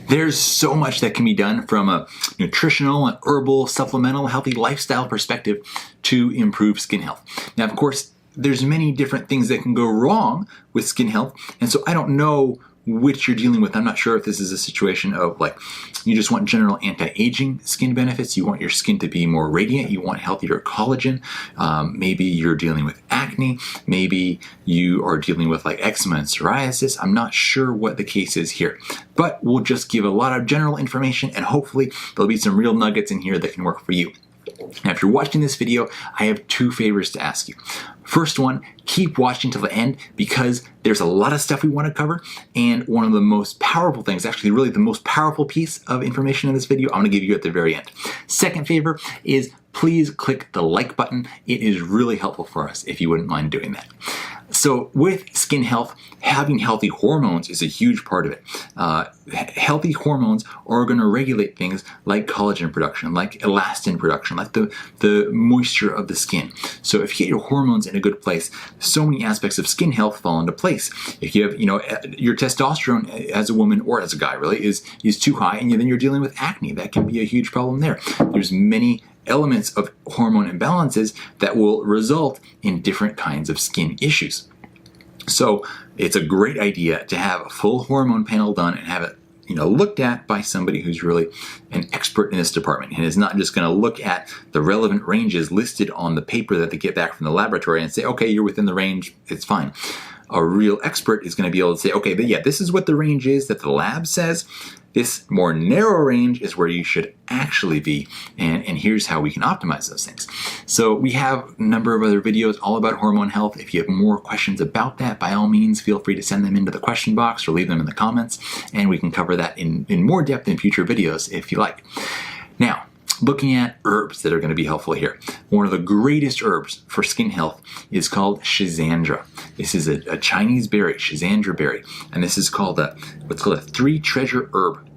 There's so much that can be done from a nutritional, and herbal, supplemental, healthy lifestyle perspective to improve skin health. Now, of course, there's many different things that can go wrong with skin health, and so I don't know which you're dealing with. I'm not sure if this is a situation of like you just want general anti-aging skin benefits, you want your skin to be more radiant, you want healthier collagen, maybe you're dealing with acne, maybe you are dealing with like eczema and psoriasis. I'm not sure what the case is here, but we'll just give a lot of general information and hopefully there'll be some real nuggets in here that can work for you. Now, if you're watching this video, I have two favors to ask you. First one, keep watching till the end because there's a lot of stuff we want to cover, and one of the most powerful things, actually really the most powerful piece of information in this video, I'm going to give you at the very end. Second favor is please click the like button. It is really helpful for us if you wouldn't mind doing that. So with skin health, having healthy hormones is a huge part of it. Healthy hormones are going to regulate things like collagen production, like elastin production, like the moisture of the skin. So if you get your hormones in a good place, so many aspects of skin health fall into place. If you have, your testosterone as a woman or as a guy really is too high, and then you're dealing with acne, that can be a huge problem there. There's many elements of hormone imbalances that will result in different kinds of skin issues. So it's a great idea to have a full hormone panel done and have it looked at by somebody who's really an expert in this department and is not just going to look at the relevant ranges listed on the paper that they get back from the laboratory and say, okay, you're within the range, it's fine. A real expert is going to be able to say, okay, but yeah, this is what the range is that the lab says. This more narrow range is where you should actually be, and here's how we can optimize those things. So we have a number of other videos all about hormone health. If you have more questions about that, by all means, feel free to send them into the question box or leave them in the comments, and we can cover that in more depth in future videos if you like. Now, looking at herbs that are going to be helpful here. One of the greatest herbs for skin health is called Schizandra. This is a Chinese berry, Schizandra berry, and this is called what's called a three-treasure herb.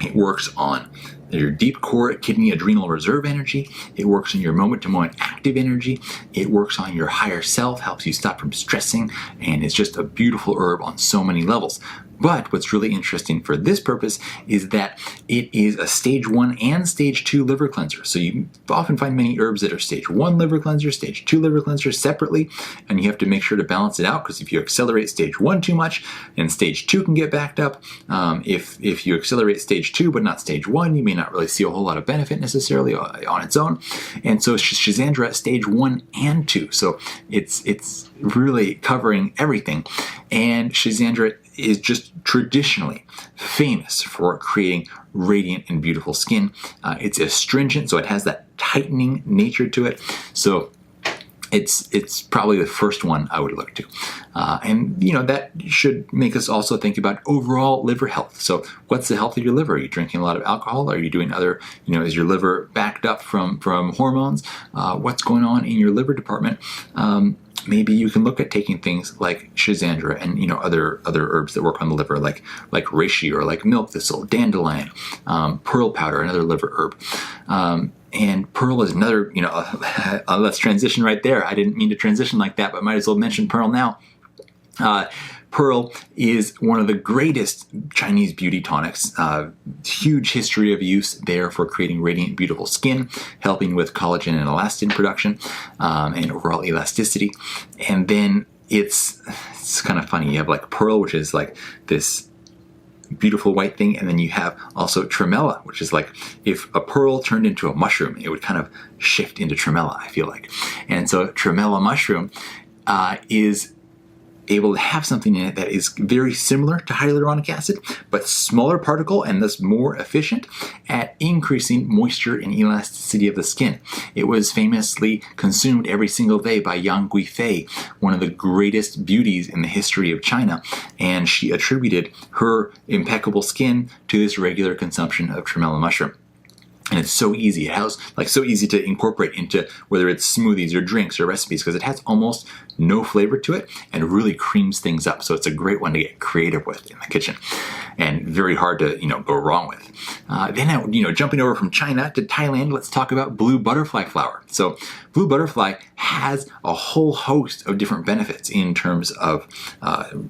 It works on your deep core kidney adrenal reserve energy. It works on your moment-to-moment active energy. It works on your higher self, helps you stop from stressing, and it's just a beautiful herb on so many levels. But what's really interesting for this purpose is that it is a stage 1 and stage 2 liver cleanser. So you often find many herbs that are stage 1 liver cleanser, stage 2 liver cleanser separately, and you have to make sure to balance it out because if you accelerate stage 1 too much, then stage 2 can get backed up. If you accelerate stage 2 but not stage 1, you may not really see a whole lot of benefit necessarily on its own. And so Schizandra stage 1 and 2. So it's really covering everything. And Schizandra is just traditionally famous for creating radiant and beautiful skin. It's astringent, so it has that tightening nature to it. So it's probably the first one I would look to. And that should make us also think about overall liver health. So what's the health of your liver? Are you drinking a lot of alcohol? Are you doing other, is your liver backed up from hormones? What's going on in your liver department? Maybe you can look at taking things like Schizandra and other herbs that work on the liver, like reishi or like milk thistle, dandelion, pearl powder, another liver herb. And pearl is another, let's transition right there. I didn't mean to transition like that, but might as well mention pearl now. Pearl is one of the greatest Chinese beauty tonics. Huge history of use there for creating radiant, beautiful skin, helping with collagen and elastin production, and overall elasticity. And then it's kind of funny. You have like pearl, which is like this beautiful white thing, and then you have also tremella, which is like if a pearl turned into a mushroom, it would kind of shift into tremella, I feel like. And so tremella mushroom is able to have something in it that is very similar to hyaluronic acid, but smaller particle and thus more efficient at increasing moisture and elasticity of the skin. It was famously consumed every single day by Yang Guifei, one of the greatest beauties in the history of China, and she attributed her impeccable skin to this regular consumption of tremella mushroom. And it's so easy. It has so easy to incorporate into whether it's smoothies or drinks or recipes because it has almost no flavor to it, and really creams things up. So it's a great one to get creative with in the kitchen, and very hard to go wrong with. Then jumping over from China to Thailand, let's talk about blue butterfly flower. So blue butterfly has a whole host of different benefits in terms of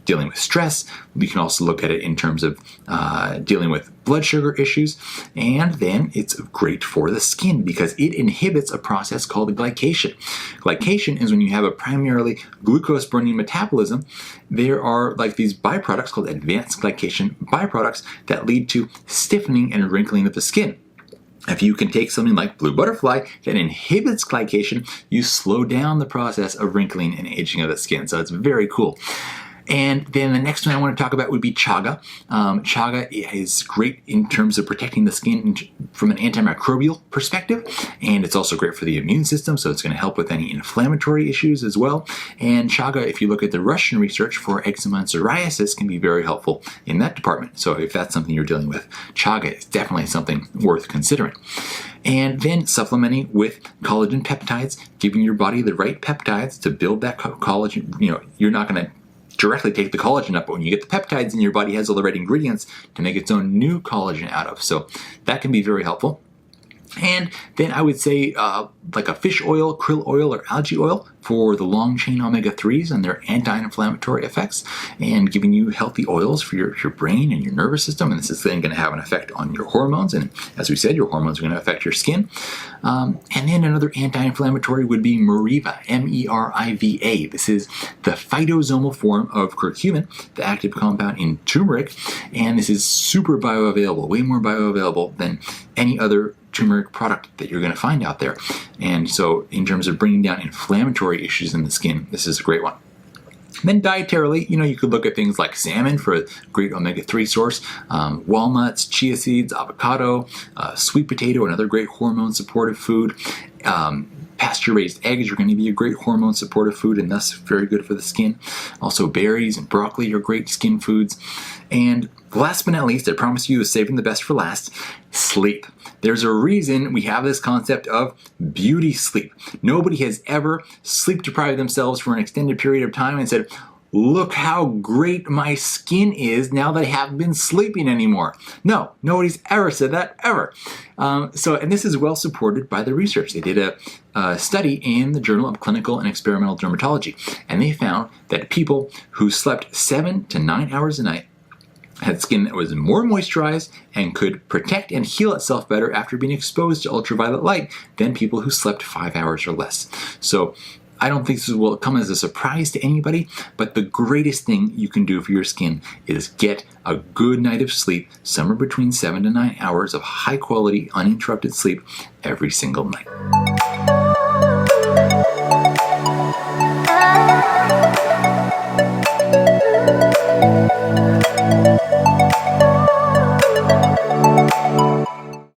dealing with stress. We can also look at it in terms of dealing with blood sugar issues, and then it's great for the skin because it inhibits a process called glycation. Glycation is when you have a primarily glucose burning metabolism. There are like these byproducts called advanced glycation byproducts that lead to stiffening and wrinkling of the skin. If you can take something like blue butterfly that inhibits glycation, you slow down the process of wrinkling and aging of the skin. So it's very cool. And then the next one I want to talk about would be Chaga. Chaga is great in terms of protecting the skin from an antimicrobial perspective, and it's also great for the immune system, so it's going to help with any inflammatory issues as well. And Chaga, if you look at the Russian research for eczema and psoriasis, can be very helpful in that department. So if that's something you're dealing with, Chaga is definitely something worth considering. And then supplementing with collagen peptides, giving your body the right peptides to build that collagen. You're not going to directly take the collagen up, but when you get the peptides in, your body has all the right ingredients to make its own new collagen out of. So that can be very helpful. And then I would say like a fish oil, krill oil, or algae oil for the long-chain omega-3s and their anti-inflammatory effects, and giving you healthy oils for your brain and your nervous system. And this is then going to have an effect on your hormones. And as we said, your hormones are going to affect your skin. And then another anti-inflammatory would be Meriva, M-E-R-I-V-A. This is the phytosomal form of curcumin, the active compound in turmeric. And this is super bioavailable, way more bioavailable than any other turmeric product that you're going to find out there. And so in terms of bringing down inflammatory issues in the skin, this is a great one. Then dietarily, you could look at things like salmon for a great omega-3 source, walnuts, chia seeds, avocado, sweet potato, another great hormone supportive food. Pasture-raised eggs are going to be a great hormone supportive food and thus very good for the skin. Also berries and broccoli are great skin foods. And last but not least, I promise you, is saving the best for last, sleep. There's a reason we have this concept of beauty sleep. Nobody has ever sleep deprived themselves for an extended period of time and said, look how great my skin is now that I haven't been sleeping anymore. No, nobody's ever said that, ever. And this is well supported by the research. They did a study in the Journal of Clinical and Experimental Dermatology, and they found that people who slept 7 to 9 hours a night had skin that was more moisturized and could protect and heal itself better after being exposed to ultraviolet light than people who slept 5 hours or less. So I don't think this will come as a surprise to anybody, but the greatest thing you can do for your skin is get a good night of sleep, somewhere between 7 to 9 hours of high quality, uninterrupted sleep every single night.